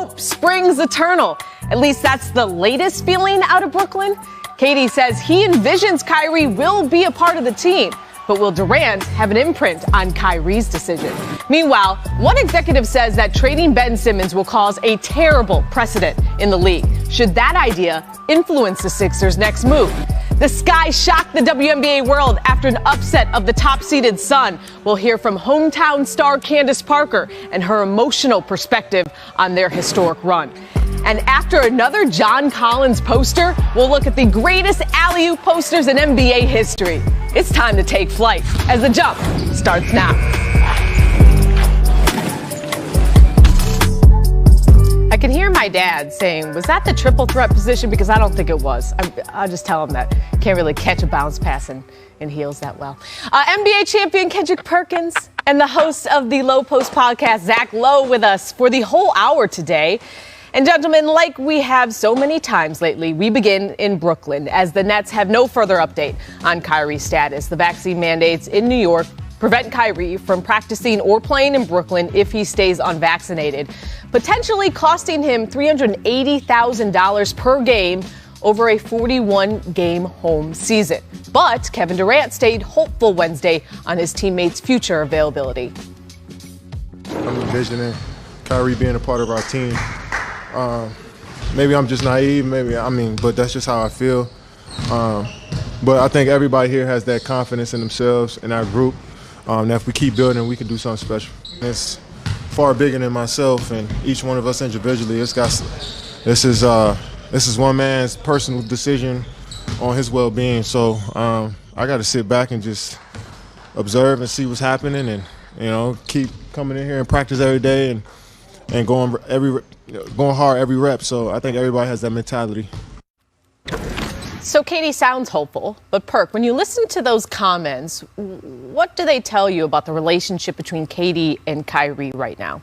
hope springs eternal. At least that's the latest feeling out of Brooklyn. KD says he envisions Kyrie will be a part of the team. But will Durant have an imprint on Kyrie's decision? Meanwhile, one executive says that trading Ben Simmons will cause a terrible precedent in the league. Should that idea influence the Sixers' next move? The sky shocked the WNBA world after an upset of the top-seeded Sun. We'll hear from hometown star Candace Parker and her emotional perspective on their historic run. And after another John Collins poster, we'll look at the greatest alley-oop posters in NBA history. It's time to take flight as The Jump starts now. I can hear my dad saying, was that the triple threat position? Because I don't think it was. I'll just tell him that. Can't really catch a bounce pass in heels that well. NBA champion Kendrick Perkins and the host of the Low Post podcast, Zach Lowe, with us for the whole hour today. And gentlemen, like we have so many times lately, we begin in Brooklyn as the Nets have no further update on Kyrie's status. The vaccine mandates in New York prevent Kyrie from practicing or playing in Brooklyn if he stays unvaccinated, potentially costing him $380,000 per game over a 41-game home season. But Kevin Durant stayed hopeful Wednesday on his teammates' future availability. I'm envisioning Kyrie being a part of our team. Maybe I'm just naive, but that's just how I feel. But I think everybody here has that confidence in themselves and our group. That if we keep building, we can do something special. It's far bigger than myself and each one of us individually. This is one man's personal decision on his well-being. So I got to sit back and just observe and see what's happening, and keep coming in here and practice every day and going hard every rep. So I think everybody has that mentality. So Katie sounds hopeful, but Perk, when you listen to those comments, what do they tell you about the relationship between Katie and Kyrie right now?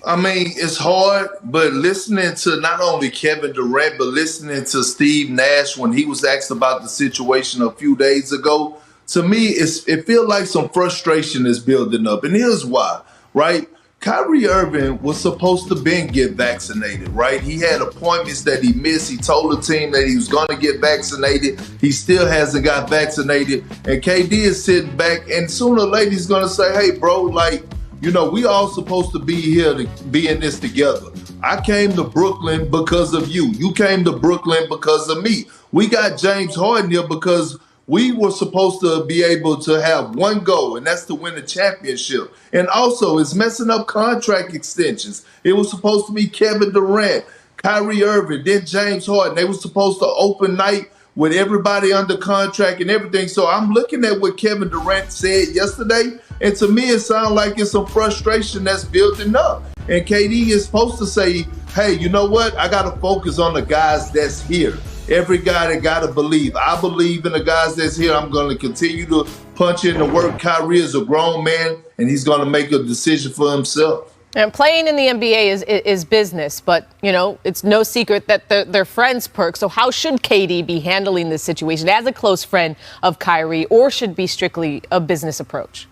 I mean, it's hard, but listening to not only Kevin Durant, but listening to Steve Nash when he was asked about the situation a few days ago, to me, it feels like some frustration is building up. And here's why, right? Kyrie Irving was supposed to get vaccinated, right? He had appointments that he missed. He told the team that he was going to get vaccinated. He still hasn't got vaccinated. And KD is sitting back, and sooner or later he's going to say, hey, bro, we all supposed to be here to be in this together. I came to Brooklyn because of you. You came to Brooklyn because of me. We got James Harden here because we were supposed to be able to have one goal, and that's to win a championship. And also, it's messing up contract extensions. It was supposed to be Kevin Durant, Kyrie Irving, then James Harden. They were supposed to open night with everybody under contract and everything. So I'm looking at what Kevin Durant said yesterday, and to me, it sounds like it's some frustration that's building up. And KD is supposed to say, hey, you know what? I got to focus on the guys that's here. Every guy that got to believe. I believe in the guys that's here. I'm going to continue to punch in the work. Kyrie is a grown man, and he's going to make a decision for himself. And playing in the NBA is business, but, it's no secret that they're friends, Perk. So how should KD be handling this situation as a close friend of Kyrie, or should be strictly a business approach?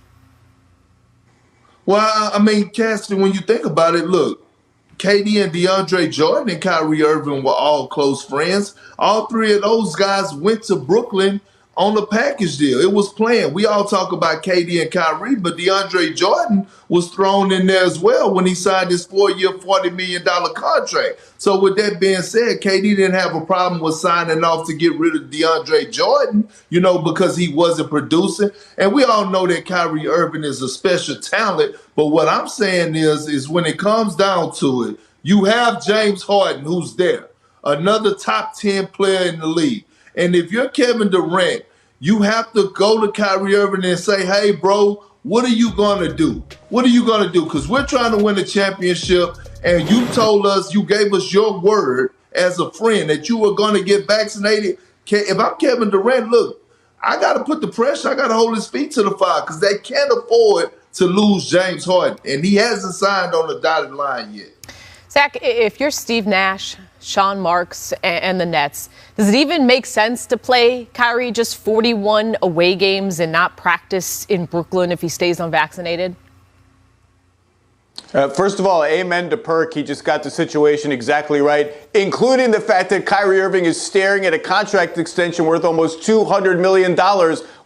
Well, I mean, Cassidy, when you think about it, look, KD and DeAndre Jordan and Kyrie Irving were all close friends. All three of those guys went to Brooklyn on a package deal. It was planned. We all talk about KD and Kyrie, but DeAndre Jordan was thrown in there as well when he signed his 4-year, $40 million contract. So with that being said, KD didn't have a problem with signing off to get rid of DeAndre Jordan, because he wasn't producing. And we all know that Kyrie Irving is a special talent. But what I'm saying is when it comes down to it, you have James Harden, who's there, another top 10 player in the league. And if you're Kevin Durant, you have to go to Kyrie Irving and say, hey, bro, what are you going to do? What are you going to do? Because we're trying to win a championship, and you gave us your word as a friend that you were going to get vaccinated. If I'm Kevin Durant, look, I got to put the pressure. I got to hold his feet to the fire because they can't afford to lose James Harden, and he hasn't signed on the dotted line yet. Zach, if you're Steve Nash, Sean Marks, and the Nets, does it even make sense to play Kyrie just 41 away games and not practice in Brooklyn if he stays unvaccinated? First of all, amen to Perk. He just got the situation exactly right, including the fact that Kyrie Irving is staring at a contract extension worth almost $200 million,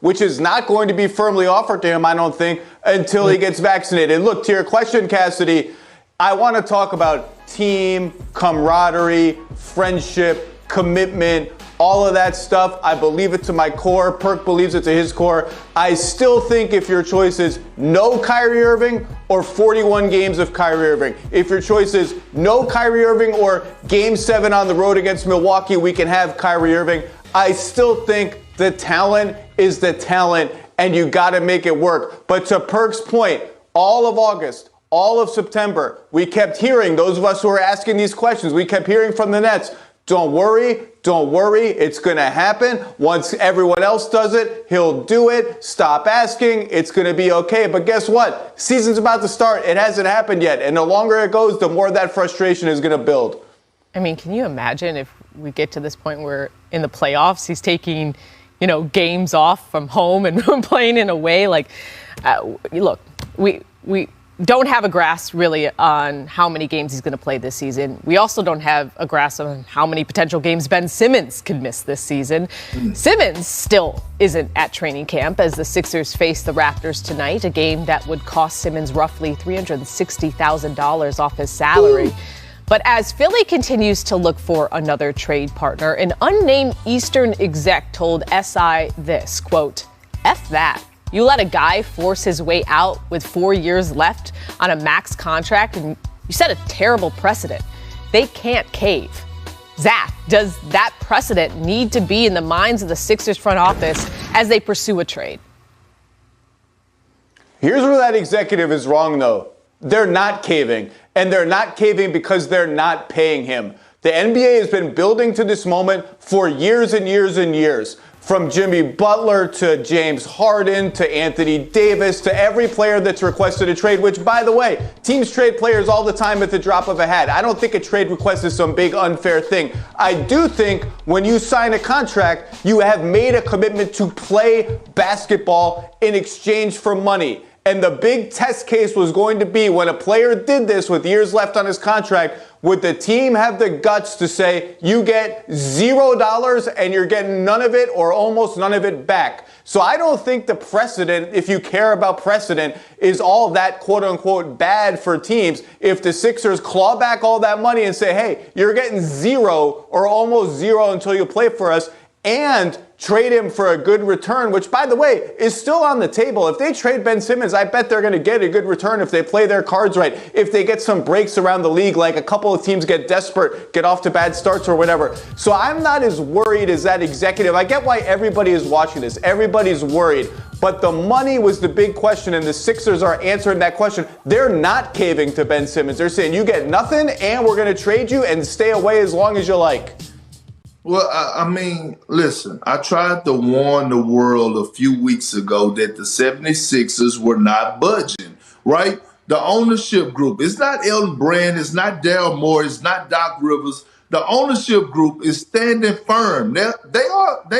which is not going to be firmly offered to him, I don't think, until he gets vaccinated. Look, to your question, Cassidy, I want to talk about team, camaraderie, friendship, commitment, all of that stuff. I believe it to my core. Perk believes it to his core. I still think if your choice is no Kyrie Irving or 41 games of Kyrie Irving, if your choice is no Kyrie Irving or Game 7 on the road against Milwaukee, we can have Kyrie Irving. I still think the talent is the talent, and you got to make it work. But to Perk's point, all of August, all of September, we kept hearing, those of us who are asking these questions, we kept hearing from the Nets, don't worry, it's going to happen. Once everyone else does it, he'll do it. Stop asking, it's going to be okay. But guess what? Season's about to start. It hasn't happened yet. And the longer it goes, the more that frustration is going to build. I mean, can you imagine if we get to this point where in the playoffs he's taking, games off from home and playing in a way like, look, we don't have a grasp really on how many games he's going to play this season. We also don't have a grasp on how many potential games Ben Simmons could miss this season. Simmons still isn't at training camp as the Sixers face the Raptors tonight, a game that would cost Simmons roughly $360,000 off his salary. But as Philly continues to look for another trade partner, an unnamed Eastern exec told SI this, quote, F that. You let a guy force his way out with 4 years left on a max contract, and you set a terrible precedent. They can't cave. Zach, does that precedent need to be in the minds of the Sixers front office as they pursue a trade? Here's where that executive is wrong, though. They're not caving, and they're not caving because they're not paying him. The NBA has been building to this moment for years and years and years. From Jimmy Butler to James Harden to Anthony Davis to every player that's requested a trade, which, by the way, teams trade players all the time at the drop of a hat. I don't think a trade request is some big unfair thing. I do think when you sign a contract, you have made a commitment to play basketball in exchange for money. And the big test case was going to be when a player did this with years left on his contract, would the team have the guts to say, you get $0 and you're getting none of it or almost none of it back? So I don't think the precedent, if you care about precedent, is all that quote unquote bad for teams. If the Sixers claw back all that money and say, hey, you're getting $0 or almost $0 until you play for us, and trade him for a good return, which, by the way, is still on the table. If they trade Ben Simmons, I bet they're going to get a good return if they play their cards right, if they get some breaks around the league, like a couple of teams get desperate, get off to bad starts or whatever. So I'm not as worried as that executive. I get why everybody is watching this. Everybody's worried. But the money was the big question, and the Sixers are answering that question. They're not caving to Ben Simmons. They're saying, you get nothing, and we're going to trade you and stay away as long as you like. Well, I mean, listen, I tried to warn the world a few weeks ago that the 76ers were not budging, right? The ownership group, it's not Elton Brand, it's not Daryl Morey, it's not Doc Rivers. The ownership group is standing firm. They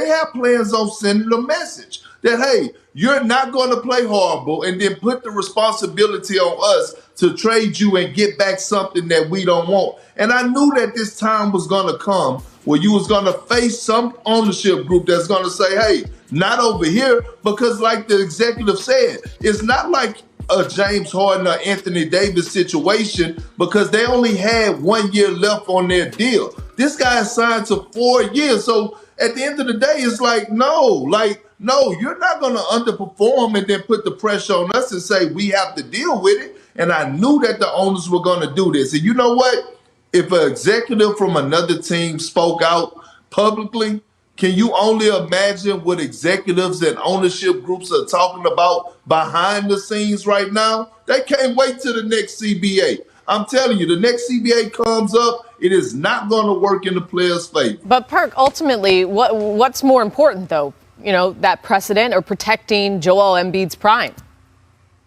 have plans on sending a message that, hey, you're not going to play horrible and then put the responsibility on us to trade you and get back something that we don't want. And I knew that this time was going to come where you was going to face some ownership group that's going to say, hey, not over here, because like the executive said, it's not like a James Harden or Anthony Davis situation because they only had 1 year left on their deal. This guy signed to 4 years. So at the end of the day, it's like, no, you're not going to underperform and then put the pressure on us and say we have to deal with it. And I knew that the owners were going to do this. And you know what? If an executive from another team spoke out publicly, can you only imagine what executives and ownership groups are talking about behind the scenes right now? They can't wait till the next CBA. I'm telling you, the next CBA comes up, it is not going to work in the players' favor. But Perk, ultimately, what's more important, though? You know, that precedent or protecting Joel Embiid's prime?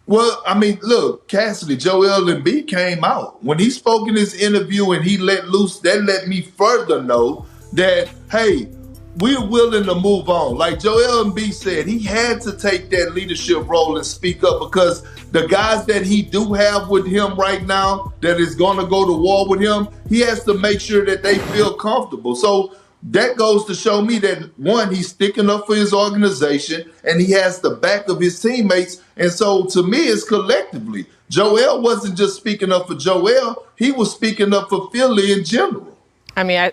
Well, I mean, look, Cassidy, Joel Embiid came out. When he spoke in his interview and he let loose, that let me further know that, hey, we're willing to move on. Like Joel Embiid said, he had to take that leadership role and speak up because the guys that he do have with him right now that is going to go to war with him, he has to make sure that they feel comfortable. So that goes to show me that, one, he's sticking up for his organization and he has the back of his teammates. And so to me, it's collectively. Joel wasn't just speaking up for Joel. He was speaking up for Philly in general. I mean,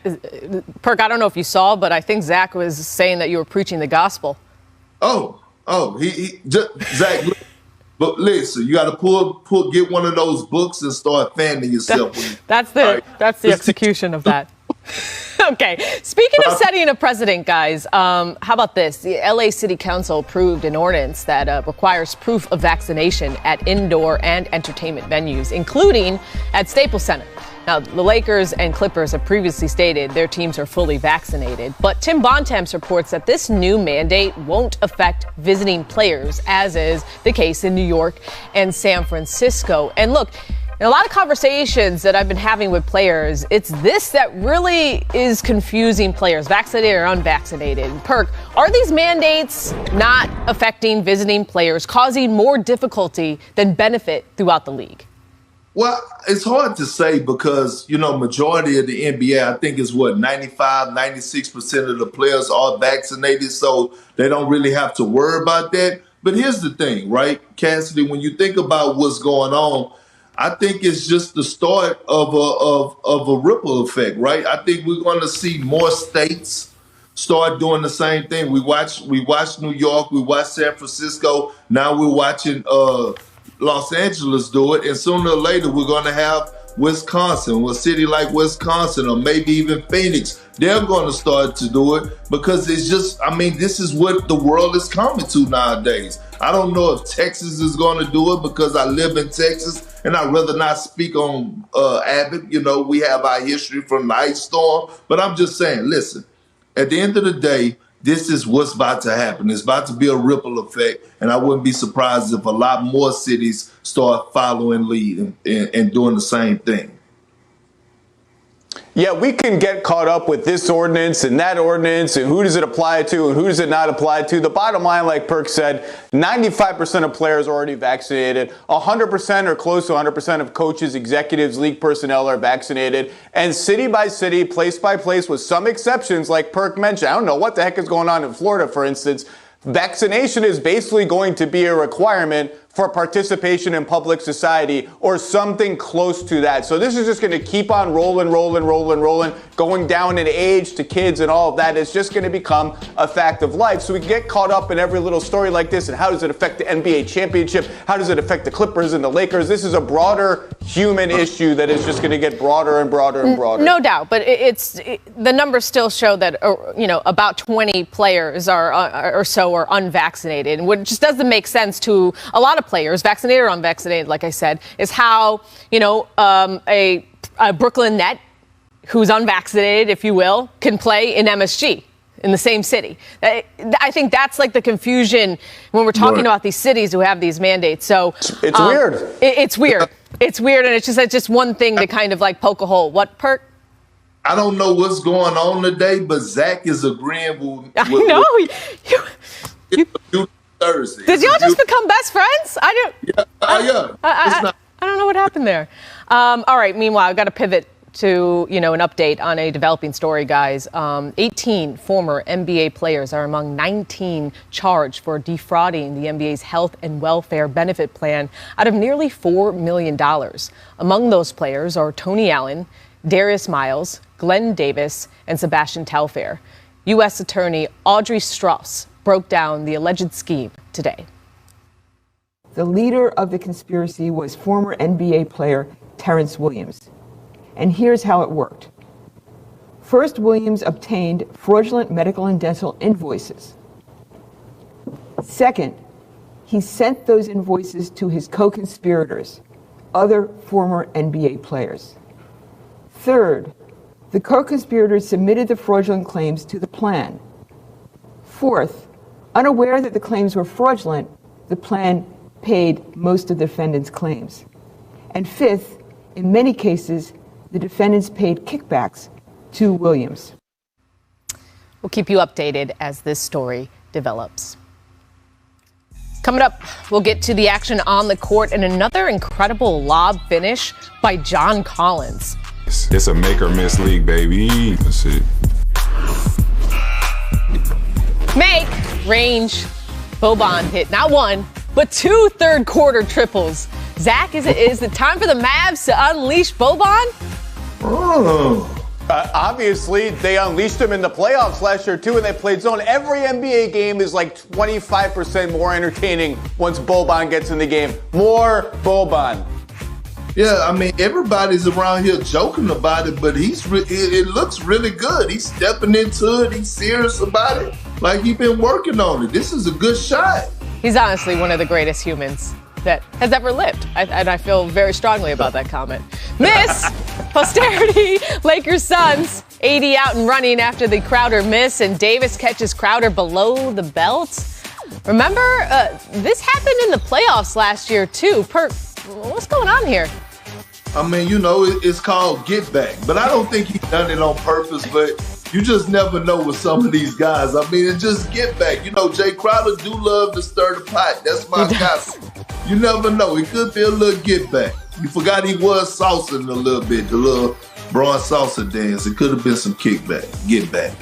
Perk, I don't know if you saw, but I think Zach was saying that you were preaching the gospel. Zach, but listen, you got to get one of those books and start fanning yourself. That's the execution of that. Okay. Speaking of setting a precedent, guys, how about this? The LA City Council approved an ordinance that requires proof of vaccination at indoor and entertainment venues, including at Staples Center. Now, the Lakers and Clippers have previously stated their teams are fully vaccinated, but Tim Bontemps reports that this new mandate won't affect visiting players, as is the case in New York and San Francisco. And look, in a lot of conversations that I've been having with players, it's this that really is confusing players, vaccinated or unvaccinated. Perk, are these mandates not affecting visiting players, causing more difficulty than benefit throughout the league? Well, it's hard to say because, majority of the NBA, I think is 95, 96% of the players are vaccinated, so they don't really have to worry about that. But here's the thing, right, Cassidy, when you think about what's going on, I think it's just the start of a ripple effect, right? I think we're going to see more states start doing the same thing. We watched New York, we watched San Francisco, now we're watching Los Angeles do it, and sooner or later we're going to have Wisconsin, a city like Wisconsin, or maybe even Phoenix. They're going to start to do it because it's just, this is what the world is coming to nowadays. I don't know if Texas is going to do it because I live in Texas, and I'd rather not speak on Abbott. We have our history from the ice storm, but I'm just saying, listen, at the end of the day, this is what's about to happen. It's about to be a ripple effect, and I wouldn't be surprised if a lot more cities start following lead and doing the same thing. Yeah, we can get caught up with this ordinance and that ordinance and who does it apply to and who does it not apply to. The bottom line, like Perk said, 95% of players are already vaccinated. 100% or close to 100% of coaches, executives, league personnel are vaccinated. And city by city, place by place, with some exceptions, like Perk mentioned, I don't know what the heck is going on in Florida, for instance. Vaccination is basically going to be a requirement for participation in public society or something close to that. So this is just going to keep on rolling, going down in age to kids and all of that. It's just going to become a fact of life. So we can get caught up in every little story like this and how does it affect the NBA championship? How does it affect the Clippers and the Lakers? This is a broader human issue that is just going to get broader and broader and broader. No doubt, but the numbers still show that about 20 players or so are unvaccinated, which just doesn't make sense to a lot of players, vaccinated or unvaccinated, like I said, is how, a Brooklyn net who's unvaccinated, if you will, can play in MSG in the same city. I think that's like the confusion when we're talking about these cities who have these mandates. So it's weird. It's weird. It's weird. And it's just one thing to kind of like poke a hole. What, Perk? I don't know what's going on today, but Zach is agreeing with I know. Thursday. Did y'all just become best friends? I don't know what happened there. All right. Meanwhile, I've got to pivot to, an update on a developing story, guys. 18 former NBA players are among 19 charged for defrauding the NBA's health and welfare benefit plan out of nearly $4 million. Among those players are Tony Allen, Darius Miles, Glenn Davis, and Sebastian Telfair. U.S. Attorney Audrey Strauss broke down the alleged scheme today. The leader of the conspiracy was former NBA player Terrence Williams. And here's how it worked. First, Williams obtained fraudulent medical and dental invoices. Second, he sent those invoices to his co-conspirators, other former NBA players. Third, the co-conspirators submitted the fraudulent claims to the plan. Fourth, unaware that the claims were fraudulent, the plan paid most of the defendants' claims. And fifth, in many cases, the defendants paid kickbacks to Williams. We'll keep you updated as this story develops. Coming up, we'll get to the action on the court and another incredible lob finish by John Collins. It's a make or miss league, baby. That's it. Make, range, Boban hit not one, but 2 third-quarter triples. Zach, is it time for the Mavs to unleash Boban? Obviously, they unleashed him in the playoffs last year, too, and they played zone. Every NBA game is like 25% more entertaining once Boban gets in the game. More Boban. Yeah, I mean, everybody's around here joking about it, but it looks really good. He's stepping into it. He's serious about it. Like he's been working on it. This is a good shot. He's honestly one of the greatest humans that has ever lived. And I feel very strongly about that comment. Miss, posterity, Lakers Suns, 80 out and running after the Crowder miss, and Davis catches Crowder below the belt. Remember, this happened in the playoffs last year, too. What's going on here? I mean, you know, it's called get back. But I don't think he done it on purpose, but you just never know with some of these guys. I mean, it's just get back. You know, Jay Crowder do love to stir the pot. That's my guy. You never know. It could be a little get back. You forgot he was salsing a little bit, the little Braun salsa dance. It could have been some kickback, get back.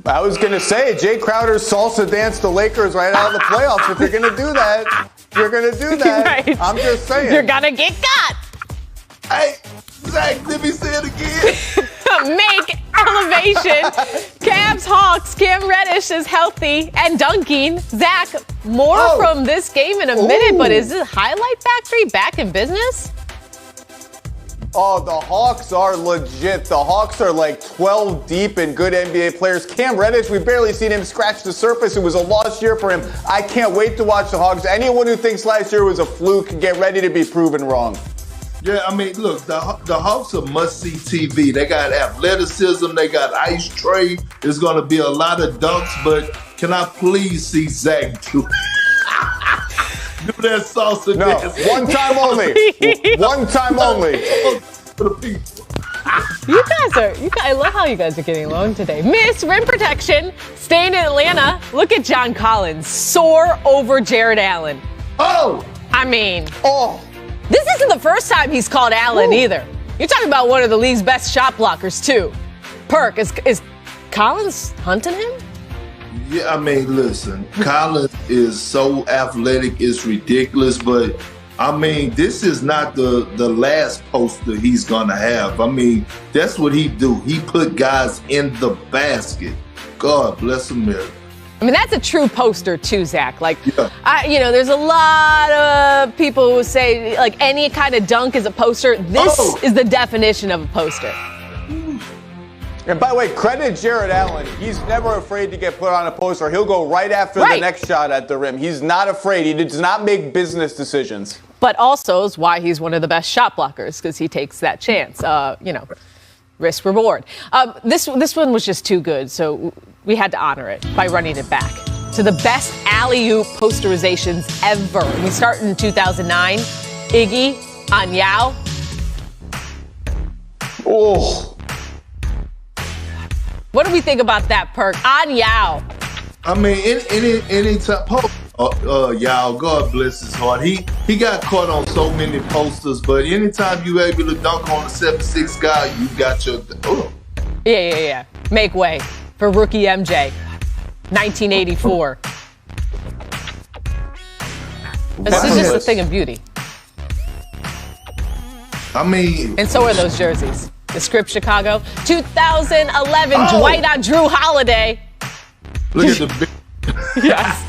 I was going to say, Jay Crowder's salsa danced the Lakers right out of the playoffs. If you're going to do that, you're going to do that. Right. I'm just saying. You're going to get got. Hey, Zach, let me say it again. Make elevation. Cavs, Hawks, Cam Reddish is healthy and dunking. Zach, more from this game in a minute, but is this Highlight Factory back in business? Oh, the Hawks are legit. The Hawks are like 12 deep in good NBA players. Cam Reddish, we've barely seen him scratch the surface. It was a lost year for him. I can't wait to watch the Hawks. Anyone who thinks last year was a fluke, get ready to be proven wrong. Yeah, I mean, look, the Hawks are must-see TV. They got athleticism. They got ice tray. There's going to be a lot of dunks, but can I please see Zach do that salsa dance? One time only. One time only. I love how you guys are getting along today. Miss rim protection, staying in Atlanta. Look at John Collins, soar over Jared Allen. Oh! I mean, this isn't the first time he's called Allen either. You're talking about one of the league's best shot blockers, too. Perk, is Collins hunting him? Yeah, I mean, listen, Collins is so athletic, it's ridiculous, but I mean, this is not the last poster he's gonna have. I mean, that's what he do. He put guys in the basket. God bless America. I mean, that's a true poster too, Zach. Like, Yeah. there's a lot of people who say like any kind of dunk is a poster. This is the definition of a poster. And by the way, credit Jared Allen. He's never afraid to get put on a poster. He'll go right after the next shot at the rim. He's not afraid. He does not make business decisions. But also is why he's one of the best shot blockers, because he takes that chance. Risk reward. This one was just too good, so we had to honor it by running it back to the best alley-oop posterizations ever. We start in 2009. Iggy on Yao. Oh. What do we think about that, Perk? On Yao. I mean, any time. Y'all, God bless his heart. He got caught on so many posters, but anytime you able to dunk on a 7'6" guy, you got your. Yeah. Make way for rookie MJ, 1984. This is just a thing of beauty. I mean, and so are those jerseys. The Script Chicago, 2011 Dwight on Drew Holiday. Look at the big. Yes.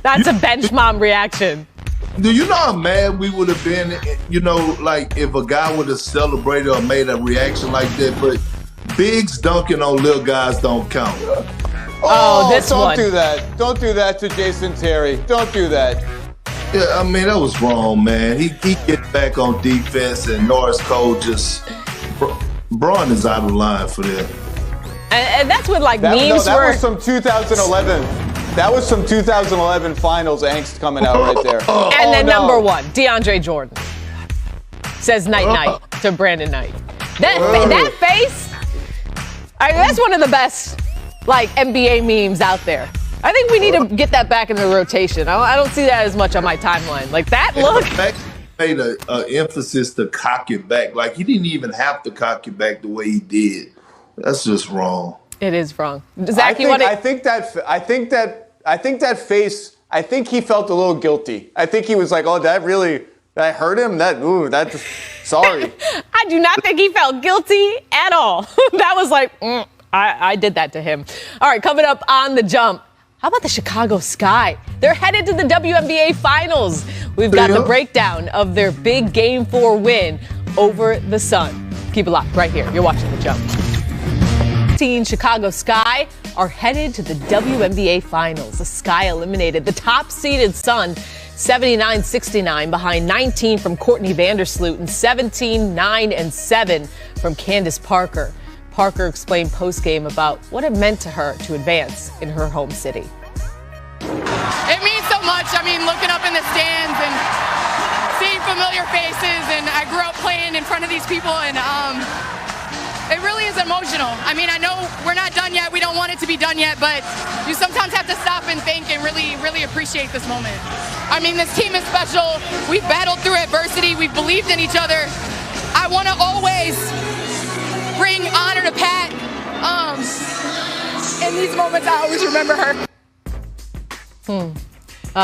That's a bench mom reaction. Do you know how mad we would have been, like if a guy would have celebrated or made a reaction like that? But bigs dunking on little guys don't count. This one. Don't do that. Don't do that to Jason Terry. Don't do that. Yeah, I mean, that was wrong, man. He get back on defense, and Norris Cole just... Braun is out of line for that. And that's what, like, memes that were... was some 2011... That was some 2011 finals angst coming out right there. And then number one, DeAndre Jordan. Says night-night to Brandon Knight. That face, That's one of the best, NBA memes out there. I think we need to get that back in the rotation. I don't see that as much on my timeline. Like that look. Made an emphasis to cock it back. Like he didn't even have to cock it back the way he did. That's just wrong. It is wrong. Zach, I think that face. I think he felt a little guilty. I think he was like, "Oh, that hurt him. That's sorry." I do not think he felt guilty at all. That was like, I did that to him. All right, coming up on the jump. How about the Chicago Sky? They're headed to the WNBA Finals. We've got the breakdown of their big Game 4 win over the Sun. Keep it locked right here. You're watching The Jump. Chicago Sky are headed to the WNBA Finals. The Sky eliminated the top-seeded Sun 79-69 behind 19 from Courtney Vandersloot and 17-9-7 from Candace Parker. Parker explained post-game about what it meant to her to advance in her home city. It means so much. I mean, looking up in the stands and seeing familiar faces, and I grew up playing in front of these people, and it really is emotional. I mean, I know we're not done yet. We don't want it to be done yet, but you sometimes have to stop and think and really, really appreciate this moment. I mean, this team is special. We've battled through adversity. We've believed in each other. I want to always bring honor to Pat. In these moments, I always remember her.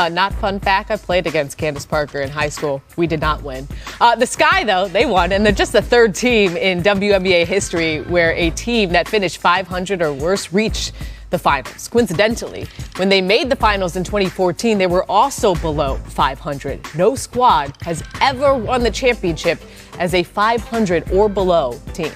Not fun fact, I played against Candace Parker in high school. We did not win. The Sky, though, they won, and they're just the third team in WNBA history where a team that finished 500 or worse reached the finals. Coincidentally, when they made the finals in 2014, they were also below 500. No squad has ever won the championship as a 500 or below team.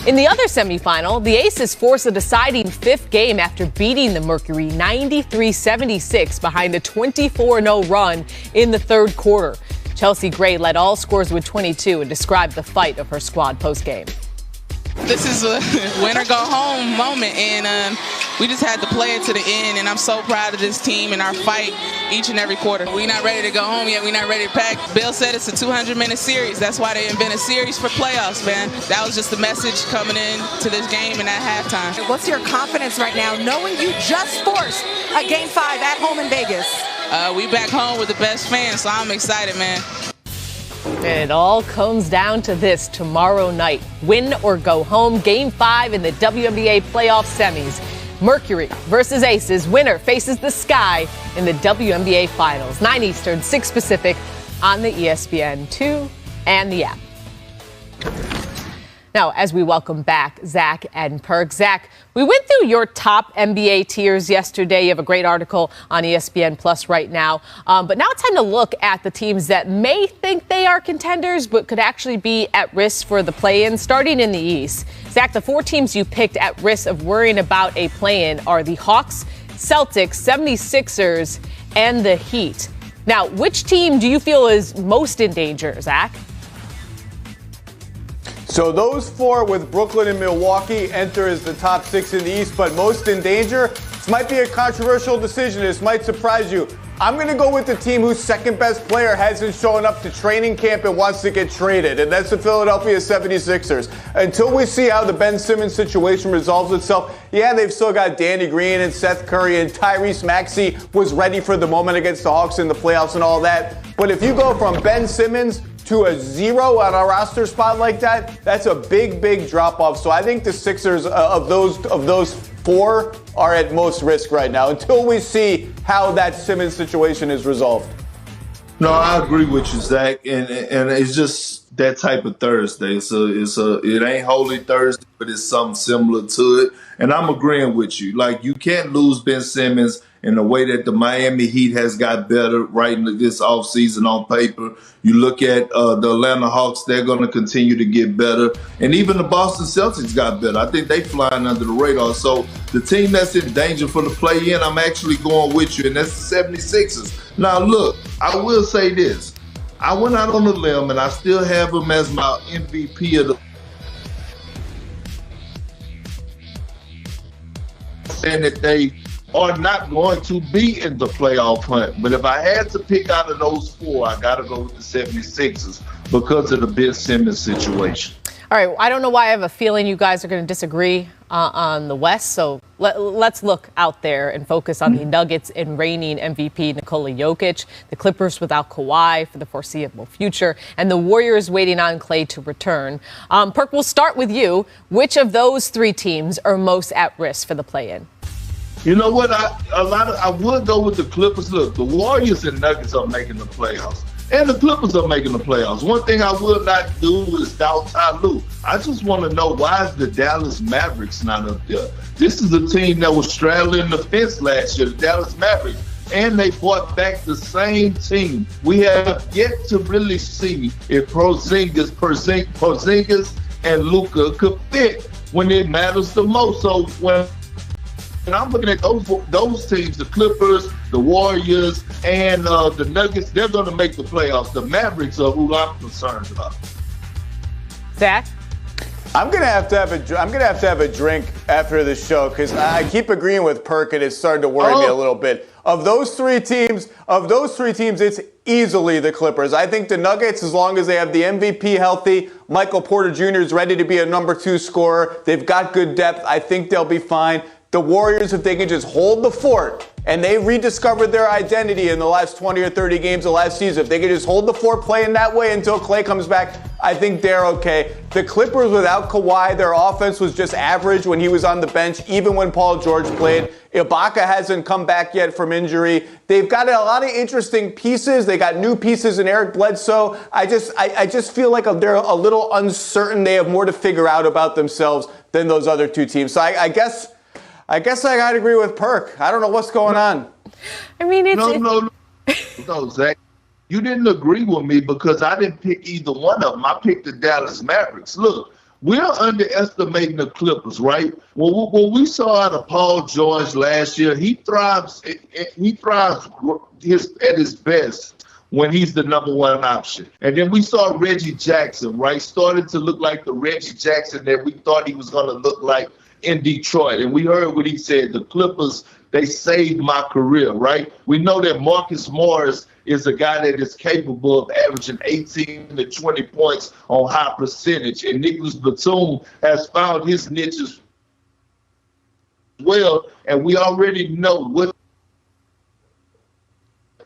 In the other semifinal, the Aces forced a deciding fifth game after beating the Mercury 93-76 behind a 24-0 run in the third quarter. Chelsea Gray led all scores with 22 and described the fight of her squad postgame. This is a win or go home moment, and we just had to play it to the end, and I'm so proud of this team and our fight each and every quarter. We're not ready to go home yet. We're not ready to pack. Bill said it's a 200-minute series. That's why they invented series for playoffs, man. That was just the message coming in to this game and at halftime. What's your confidence right now, knowing you just forced a Game 5 at home in Vegas? We back home with the best fans, so I'm excited, man. And it all comes down to this tomorrow night. Win or go home. Game 5 in the WNBA playoff semis. Mercury versus Aces. Winner faces the Sky in the WNBA Finals. 9 Eastern, 6 Pacific on the ESPN 2 and the app. Now, as we welcome back Zach and Perk. Zach, we went through your top NBA tiers yesterday. You have a great article on ESPN Plus right now. But now it's time to look at the teams that may think they are contenders, but could actually be at risk for the play-in, starting in the East. Zach, the 4 teams you picked at risk of worrying about a play-in are the Hawks, Celtics, 76ers, and the Heat. Now, which team do you feel is most in danger, Zach? So those 4 with Brooklyn and Milwaukee enter as the top 6 in the East, but most in danger. This might be a controversial decision. This might surprise you. I'm going to go with the team whose second best player hasn't shown up to training camp and wants to get traded, and that's the Philadelphia 76ers. Until we see how the Ben Simmons situation resolves itself, yeah, they've still got Danny Green and Seth Curry, and Tyrese Maxey was ready for the moment against the Hawks in the playoffs and all that. But if you go from Ben Simmons to a 0 on a roster spot like that, that's a big, big drop-off. So I think the Sixers of those 4 are at most risk right now until we see how that Simmons situation is resolved. No, I agree with you, Zach, and it's just that type of Thursday. It ain't Holy Thursday, but it's something similar to it. And I'm agreeing with you. Like, you can't lose Ben Simmons in the way that the Miami Heat has got better right in this offseason on paper. You look at the Atlanta Hawks, they're going to continue to get better. And even the Boston Celtics got better. I think they flying under the radar. So the team that's in danger for the play-in, I'm actually going with you, and that's the 76ers. Now, look, I will say this. I went out on a limb, and I still have them as my MVP of the saying that they are not going to be in the playoff hunt. But if I had to pick out of those 4, I got to go with the 76ers because of the Ben Simmons situation. All right, I don't know why I have a feeling you guys are going to disagree on the West, so let's look out there and focus on the Nuggets and reigning MVP Nikola Jokic, the Clippers without Kawhi for the foreseeable future, and the Warriors waiting on Klay to return. Perk, we'll start with you. Which of those three teams are most at risk for the play-in? You know what? I would go with the Clippers. Look, the Warriors and Nuggets are making the playoffs. And the Clippers are making the playoffs. One thing I will not do is doubt Ty Lue. I just want to know, why is the Dallas Mavericks not up there? This is a team that was straddling the fence last year, the Dallas Mavericks. And they brought back the same team. We have yet to really see if Porzingis and Luka could fit when it matters the most. So when I'm looking at those teams, the Clippers, the Warriors, and the Nuggets, they're going to make the playoffs. The Mavericks are who I'm concerned about. Zach? I'm gonna have to have a drink after the show, because I keep agreeing with Perk, and it's starting to worry me a little bit. Of those three teams, it's easily the Clippers. I think the Nuggets, as long as they have the MVP healthy, Michael Porter Jr. is ready to be a number 2 scorer. They've got good depth. I think they'll be fine. The Warriors, if they can just hold the fort, and they rediscovered their identity in the last 20 or 30 games of last season, if they can just hold the fort playing that way until Klay comes back, I think they're okay. The Clippers, without Kawhi, their offense was just average when he was on the bench, even when Paul George played. Ibaka hasn't come back yet from injury. They've got a lot of interesting pieces. They got new pieces in Eric Bledsoe. I just feel like they're a little uncertain. They have more to figure out about themselves than those other two teams. So I guess I got to agree with Perk. I don't know what's going on. I mean, No, Zach. You didn't agree with me because I didn't pick either one of them. I picked the Dallas Mavericks. Look, we're underestimating the Clippers, right? Well, what we saw out of Paul George last year, he thrives at his best when he's the number 1 option. And then we saw Reggie Jackson, right, started to look like the Reggie Jackson that we thought he was going to look like in Detroit. And we heard what he said, the Clippers, they saved my career, right? We know that Marcus Morris is a guy that is capable of averaging 18 to 20 points on high percentage. And Nicholas Batum has found his niche as well. And we already know what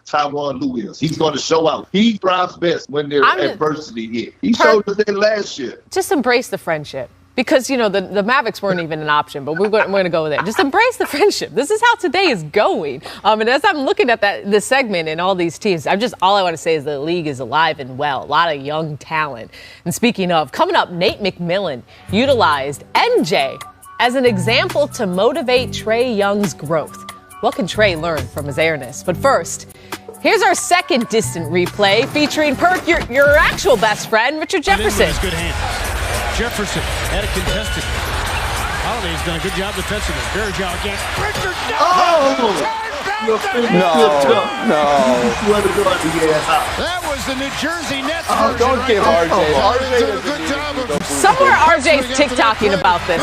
Tyronn Lue is. He's going to show out. He thrives best when there's adversity hit. He showed us that last year. Just embrace the friendship. Because, you know, the Mavericks weren't even an option, but we're going to go there. Just embrace the friendship. This is how today is going. And as I'm looking at this segment and all these teams, all I want to say is the league is alive and well. A lot of young talent. And speaking of, coming up, Nate McMillan utilized MJ as an example to motivate Trae Young's growth. What can Trae learn from his airness? But first, here's our second distant replay featuring Perk, your actual best friend, Richard Jefferson. Good hand. Jefferson had a contested. Holiday's done a good job defensively. Very job again. Richard, No. That was the New Jersey Nets. Don't give RJ. RJ did a good job of. Somewhere RJ's TikToking about this.